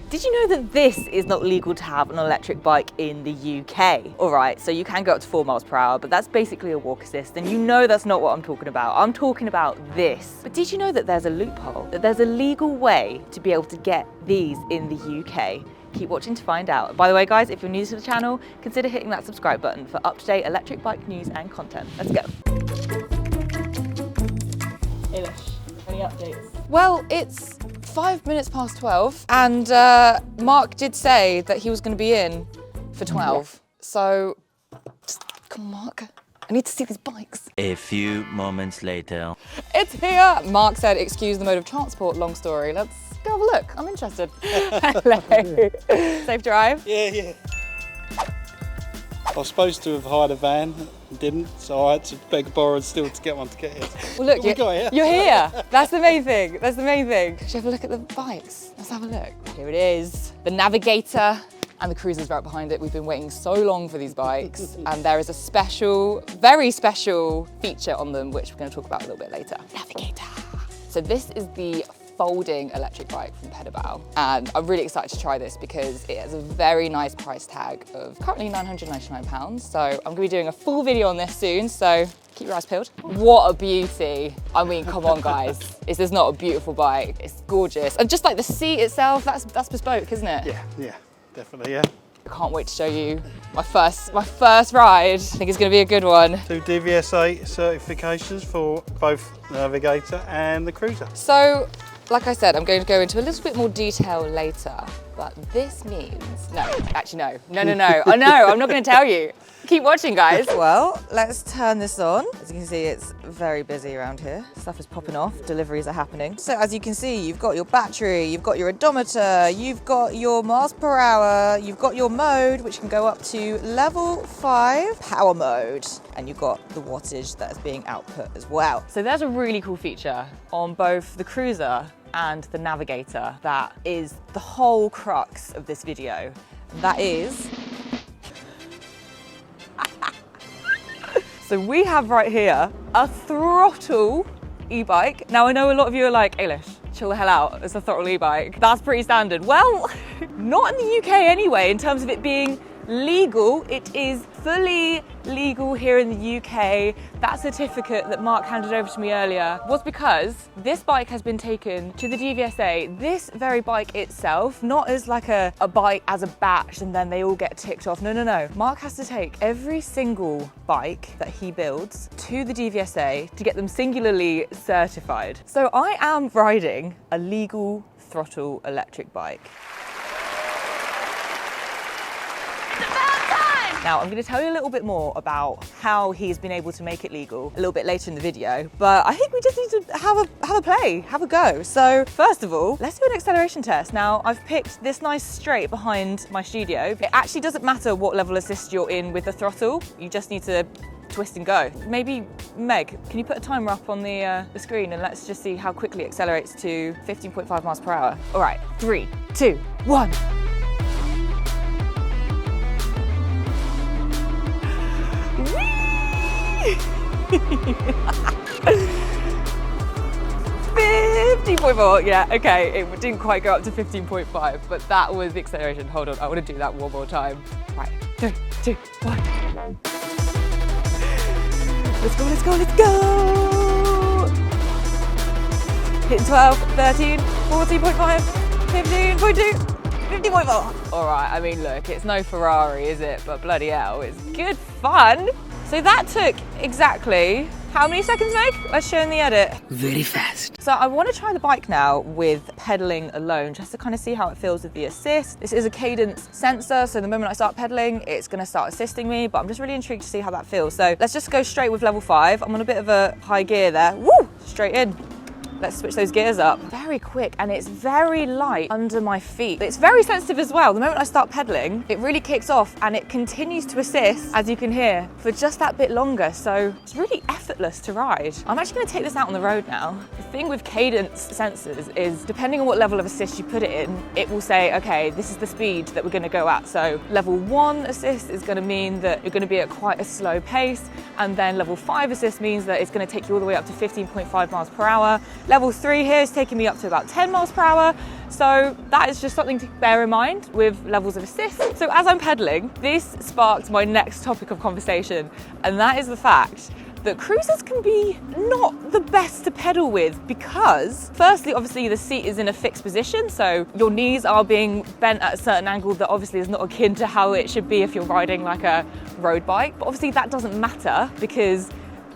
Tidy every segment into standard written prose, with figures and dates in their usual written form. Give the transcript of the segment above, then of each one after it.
Did you know that this is not legal to have an electric bike in the UK? All right, so you can go up to 4 miles per hour, but that's basically a walk assist, and you know that's not what I'm talking about. I'm talking about this. But did you know that there's a loophole? That there's a legal way to be able to get these in the UK? Keep watching to find out. By the way, guys, if you're new to the channel, consider hitting that subscribe button for up-to-date electric bike news and content. Let's go. Eilish, any updates? Well, it's 5 minutes past 12, and Mark did say that he was going to be in for 12. So, just come on, Mark. I need to see these bikes. A few moments later. It's here! Mark said, excuse the mode of transport, long story. Let's go have a look. I'm interested. Hello. Safe drive? Yeah. I was supposed to have hired a van, didn't, so I had to beg, borrow, and steal to get one to get here. Well, look, you're here. That's the main thing. That's the main thing. Should we have a look at the bikes? Let's have a look. Here it is. The Navigator and the Cruiza's right behind it. We've been waiting so long for these bikes, and there is a special, very special feature on them, which we're going to talk about a little bit later. Navigator. So this is the folding electric bike from Pedibal, and I'm really excited to try this because it has a very nice price tag of currently £999. So I'm going to be doing a full video on this soon, so keep your eyes peeled. What a beauty. I mean, come on guys. Is this not a beautiful bike? It's gorgeous. And just like the seat itself, that's bespoke, isn't it? Yeah, definitely, yeah. I can't wait to show you my first ride. I think it's going to be a good one. 2 DVSA certifications for both the Navigator and the Cruiza. So, like I said, I'm going to go into a little bit more detail later, but this means, no, actually no. Oh no, I'm not going to tell you. Keep watching, guys. Well, let's turn this on. As you can see, it's very busy around here. Stuff is popping off, deliveries are happening. So as you can see, you've got your battery, you've got your odometer, you've got your miles per hour, you've got your mode, which can go up to level 5 power mode. And you've got the wattage that is being output as well. So there's a really cool feature on both the Cruiza and the Navigator that is the whole crux of this video. And that is, so we have right here a throttle e-bike. Now I know a lot of you are like, Eilish, chill the hell out, it's a throttle e-bike. That's pretty standard. Well, not in the UK anyway, in terms of it being legal. It is fully legal here in the UK. That certificate that Mark handed over to me earlier was because this bike has been taken to the DVSA. This very bike itself, not as like a bike as a batch and then they all get ticked off. No. Mark has to take every single bike that he builds to the DVSA to get them singularly certified. So I am riding a legal throttle electric bike. Now, I'm going to tell you a little bit more about how he's been able to make it legal a little bit later in the video, but I think we just need to have a play, have a go. So first of all, let's do an acceleration test. Now, I've picked this nice straight behind my studio. It actually doesn't matter what level assist you're in with the throttle. You just need to twist and go. Maybe, Meg, can you put a timer up on the screen and let's just see how quickly it accelerates to 15.5 miles per hour. All right, 3, 2, 1. 15.4, yeah, okay, it didn't quite go up to 15.5, but that was the acceleration. Hold on, I want to do that one more time. Right, 3, 2, 1. Let's go! Hitting 12, 13, 14.5, 15.2, 50.4. All right, I mean, look, it's no Ferrari, is it? But bloody hell, it's good fun. So that took exactly, how many seconds, Meg? Let's show in the edit. Very fast. So I want to try the bike now with pedaling alone, just to kind of see how it feels with the assist. This is a cadence sensor, so the moment I start pedaling, it's going to start assisting me, but I'm just really intrigued to see how that feels. So let's just go straight with level 5. I'm on a bit of a high gear there. Woo! Straight in. Let's switch those gears up. Very quick, and it's very light under my feet. It's very sensitive as well. The moment I start pedaling, it really kicks off and it continues to assist, as you can hear, for just that bit longer. So it's really effortless to ride. I'm actually gonna take this out on the road now. The thing with cadence sensors is, depending on what level of assist you put it in, it will say, okay, this is the speed that we're gonna go at. So level 1 assist is gonna mean that you're gonna be at quite a slow pace, and then level 5 assist means that it's gonna take you all the way up to 15.5 miles per hour. Level 3 here is taking me up to about 10 miles per hour. So that is just something to bear in mind with levels of assist. So as I'm pedaling, this sparked my next topic of conversation, and that is the fact that cruisers can be not the best to pedal with because, firstly, obviously the seat is in a fixed position, so your knees are being bent at a certain angle that obviously is not akin to how it should be if you're riding like a road bike. But obviously that doesn't matter because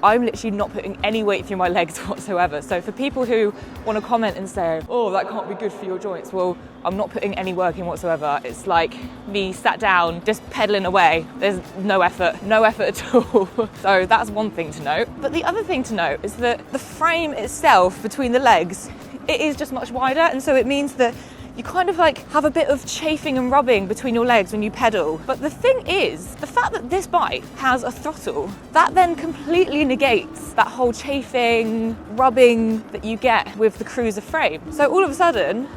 I'm literally not putting any weight through my legs whatsoever. So for people who want to comment and say, oh, that can't be good for your joints, well, I'm not putting any work in whatsoever. It's like me sat down, just pedaling away. There's no effort at all. So that's one thing to note. But the other thing to note is that the frame itself between the legs, it is just much wider. And so it means that you kind of like have a bit of chafing and rubbing between your legs when you pedal. But the thing is, the fact that this bike has a throttle, that then completely negates that whole chafing, rubbing that you get with the cruiser frame. So all of a sudden,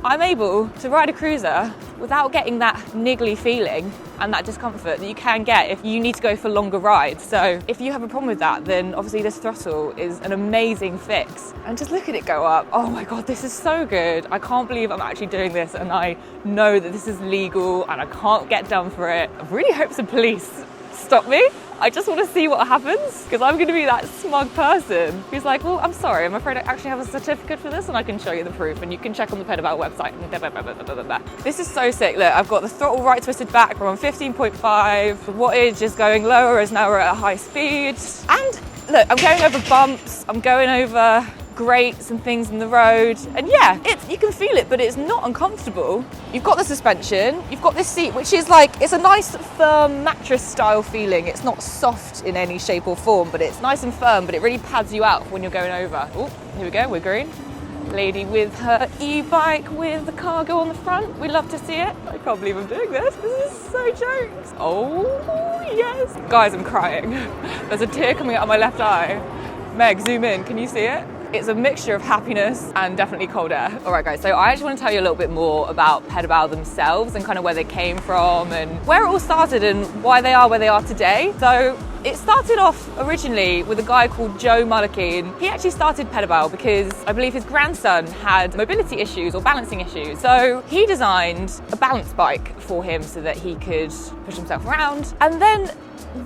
I'm able to ride a cruiser without getting that niggly feeling and that discomfort that you can get if you need to go for longer rides. So if you have a problem with that, then obviously this throttle is an amazing fix. And just look at it go up. Oh my God, this is so good. I can't believe I'm actually doing this, and I know that this is legal and I can't get done for it. I really hope some police stop me. I just want to see what happens, because I'm going to be that smug person who's like, well, I'm sorry, I'm afraid I actually have a certificate for this and I can show you the proof and you can check on the Pedibal website. This is so sick. Look, I've got the throttle right twisted back. We're on 15.5. The wattage is going lower as now we're at a high speed. And look, I'm going over bumps. I'm going over grates and things in the road, and yeah, you can feel it, but it's not uncomfortable. You've got the suspension, you've got this seat, which is like, it's a nice firm mattress style feeling. It's not soft in any shape or form, but it's nice and firm, but it really pads you out when you're going over. Oh, here we go, we're green. Lady with her e-bike with the cargo on the front. We love to see it. I can't believe I'm doing this. This is so jokes. Oh, yes. Guys, I'm crying. There's a tear coming out of my left eye. Meg, zoom in, can you see it? It's a mixture of happiness and definitely cold air. All right, guys, so I actually want to tell you a little bit more about Pedibal themselves and kind of where they came from and where it all started and why they are where they are today. So it started off originally with a guy called Joe Mullicky, and he actually started Pedibal because I believe his grandson had mobility issues or balancing issues. So he designed a balance bike for him so that he could push himself around. And then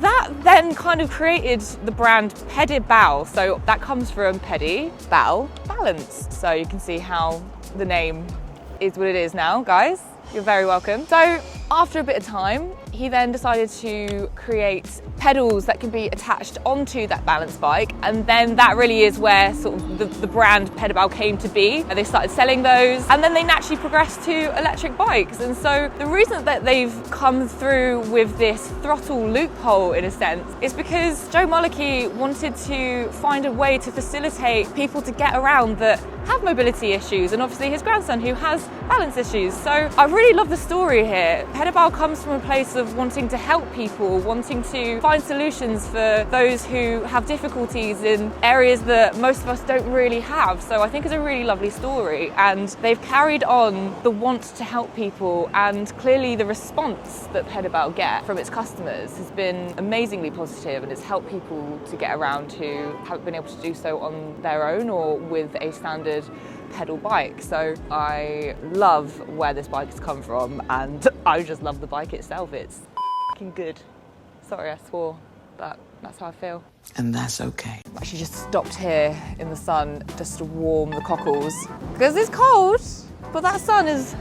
that then kind of created the brand Pedibal. So that comes from Pedibal, balance. So you can see how the name is what it is now, guys. You're very welcome. So after a bit of time, he then decided to create pedals that can be attached onto that balance bike, and then that really is where sort of the brand Pedibal came to be. And they started selling those, and then they naturally progressed to electric bikes. And so the reason that they've come through with this throttle loophole, in a sense, is because Joe Mullicky wanted to find a way to facilitate people to get around that have mobility issues, and obviously his grandson who has balance issues. So I really love the story here. Pedibal comes from a place of wanting to help people, wanting to find solutions for those who have difficulties in areas that most of us don't really have. So I think it's a really lovely story, and they've carried on the want to help people, and clearly the response that Pedibal get from its customers has been amazingly positive, and it's helped people to get around who haven't been able to do so on their own or with a standard pedal bike. So I love where this bike has come from, and I just love the bike itself. It's fucking good. Sorry I swore, but that's how I feel. And that's okay. I actually just stopped here in the sun just to warm the cockles because it's cold, but that sun is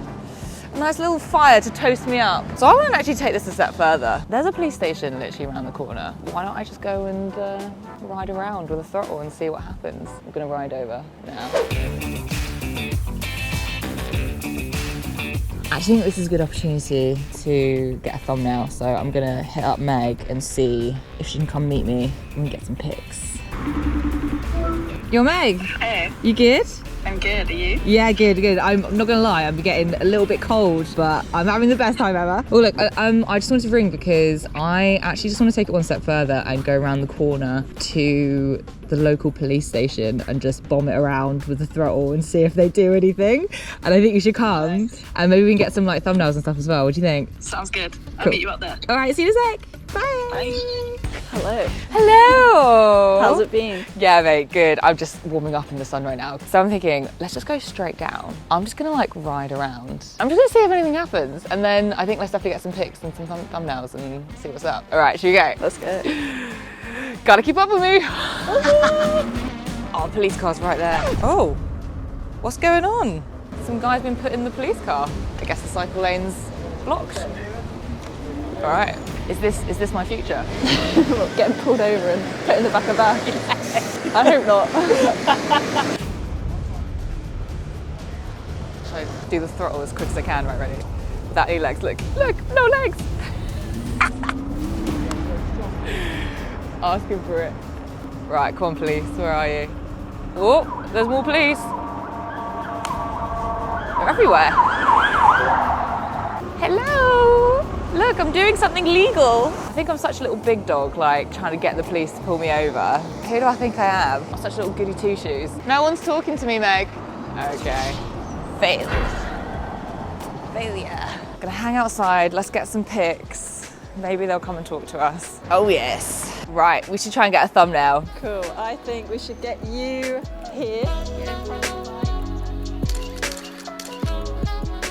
a nice little fire to toast me up. So I want to actually take this a step further. There's a police station literally around the corner. Why don't I just go and ride around with a throttle and see what happens? I'm gonna ride over now. I actually think this is a good opportunity to get a thumbnail, so I'm gonna hit up Meg and see if she can come meet me and get some pics. Yo, Meg. Hey. You good? I'm good, are you? Yeah, good. I'm not gonna lie, I'm getting a little bit cold, but I'm having the best time ever. Oh look, I just wanted to ring because I actually just want to take it one step further and go around the corner to the local police station and just bomb it around with the throttle and see if they do anything. And I think you should come, nice. And maybe we can get some like thumbnails and stuff as well. What do you think? Sounds good. I'll Cool. meet you up there. All right, see you in a sec. Bye. Bye. Hello. Hello! How's it been? Yeah, mate, good. I'm just warming up in the sun right now. So I'm thinking, let's just go straight down. I'm just gonna like ride around. I'm just gonna see if anything happens. And then I think let's definitely get some pics and some thumbnails and see what's up. All right, should we go? Let's go. Gotta keep up with me. Oh, police car's right there. Oh, what's going on? Some guy's been put in the police car. I guess the cycle lane's blocked. All right, is this my future? Getting pulled over and put in the back of a van. Yes. I hope not. Should I do the throttle as quick as I can? Right, ready? Without any legs, look, no legs. Asking for it. Right, come on police, where are you? Oh, there's more police. They're everywhere. Hello. Look, I'm doing something legal. I think I'm such a little big dog, like trying to get the police to pull me over. Who do I think I am? I'm such a little goody two-shoes. No one's talking to me, Meg. Okay. Failed. Failure. Gonna hang outside, let's get some pics. Maybe they'll come and talk to us. Oh yes. Right, we should try and get a thumbnail. Cool. I think we should get you here in front of the mic.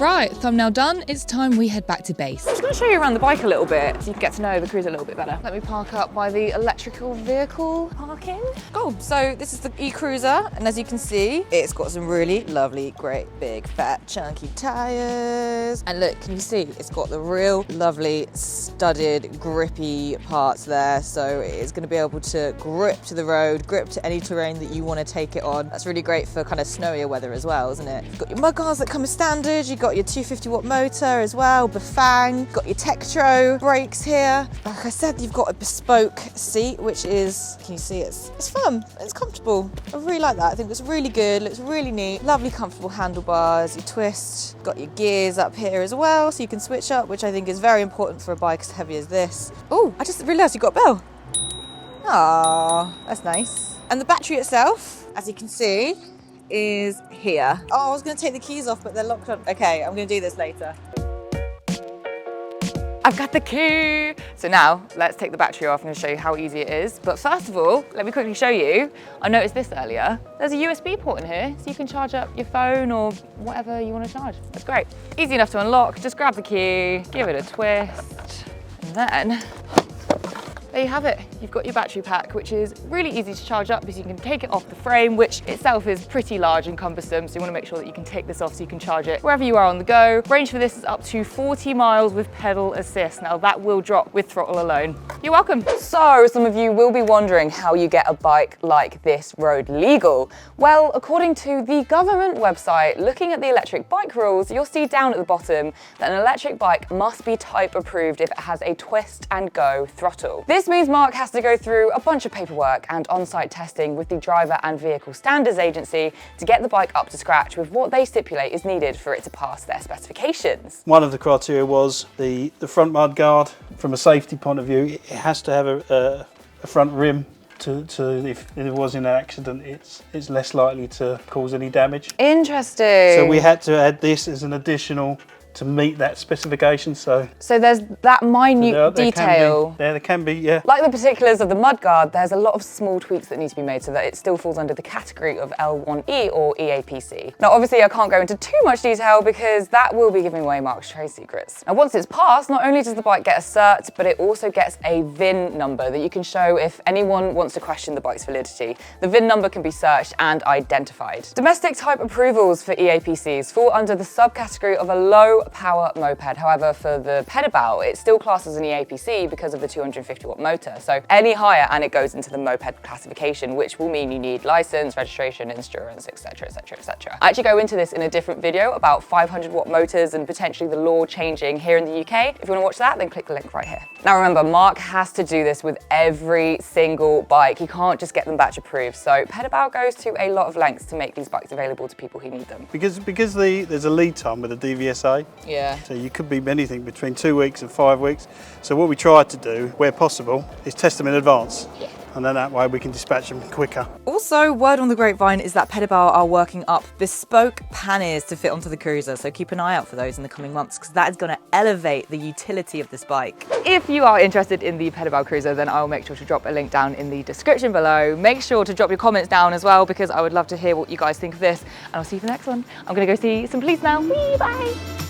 Right, thumbnail done. It's time we head back to base. I'm just going to show you around the bike a little bit so you can get to know the Cruiza a little bit better. Let me park up by the electrical vehicle parking. Cool, so this is the E-Cruiza, and as you can see, it's got some really lovely, great, big, fat, chunky tyres. And look, can you see? It's got the real lovely, studded, grippy parts there, so it's going to be able to grip to the road, grip to any terrain that you want to take it on. That's really great for kind of snowier weather as well, isn't it? You've got your mudguards that come as standard, you've got your 250 watt motor as well, Bafang, got your Tektro brakes here. Like I said, you've got a bespoke seat, which is, can you see, it's firm, it's comfortable. I really like that. I think it's really good, looks really neat. Lovely comfortable handlebars, you twist, got your gears up here as well, so you can switch up, which I think is very important for a bike as heavy as this. Oh, I just realised you got a bell. Ah, that's nice. And the battery itself, as you can see, is here. Oh, I was going to take the keys off, but they're locked on. Okay, I'm going to do this later. I've got the key. So now let's take the battery off. I'm going to show you how easy it is. But first of all, let me quickly show you. I noticed this earlier. There's a USB port in here, so you can charge up your phone or whatever you want to charge. That's great. Easy enough to unlock. Just grab the key, give it a twist, and then there you have it. You've got your battery pack, which is really easy to charge up because you can take it off the frame, which itself is pretty large and cumbersome. So you want to make sure that you can take this off so you can charge it wherever you are on the go. Range for this is up to 40 miles with pedal assist. Now that will drop with throttle alone. You're welcome. So some of you will be wondering how you get a bike like this road legal. Well, according to the government website, looking at the electric bike rules, you'll see down at the bottom that an electric bike must be type approved if it has a twist and go throttle. This means Mark has to go through a bunch of paperwork and on-site testing with the Driver and Vehicle Standards Agency to get the bike up to scratch with what they stipulate is needed for it to pass their specifications. One of the criteria was the front mud guard. From a safety point of view, it has to have a front rim to if it was in an accident, it's less likely to cause any damage. Interesting. So we had to add this as an additional to meet that specification. So there's that minute detail. There can be, yeah. Like the particulars of the mudguard, there's a lot of small tweaks that need to be made so that it still falls under the category of L1E or EAPC. Now, obviously, I can't go into too much detail because that will be giving away Mark's trade secrets. Now, once it's passed, not only does the bike get a cert, but it also gets a VIN number that you can show if anyone wants to question the bike's validity. The VIN number can be searched and identified. Domestic type approvals for EAPCs fall under the subcategory of a low power moped. However, for the Pedibal, it's still classed as an EAPC because of the 250 watt motor. So any higher and it goes into the moped classification, which will mean you need license, registration, insurance, etc, etc, etc. I actually go into this in a different video about 500 watt motors and potentially the law changing here in the UK. If you want to watch that, then click the link right here. Now remember, Mark has to do this with every single bike. He can't just get them batch approved. So Pedibal goes to a lot of lengths to make these bikes available to people who need them. Because there's a lead time with the DVSA. Yeah. So you could be anything between 2 weeks and 5 weeks. So what we tried to do, where possible, is test them in advance. Yeah. and then that way we can dispatch them quicker. Also, word on the grapevine is that Pedibal are working up bespoke panniers to fit onto the Cruiza, so keep an eye out for those in the coming months because that is going to elevate the utility of this bike. If you are interested in the Pedibal Cruiza, then I will make sure to drop a link down in the description below. Make sure to drop your comments down as well because I would love to hear what you guys think of this, and I'll see you for the next one. I'm going to go see some police now. Whee, bye!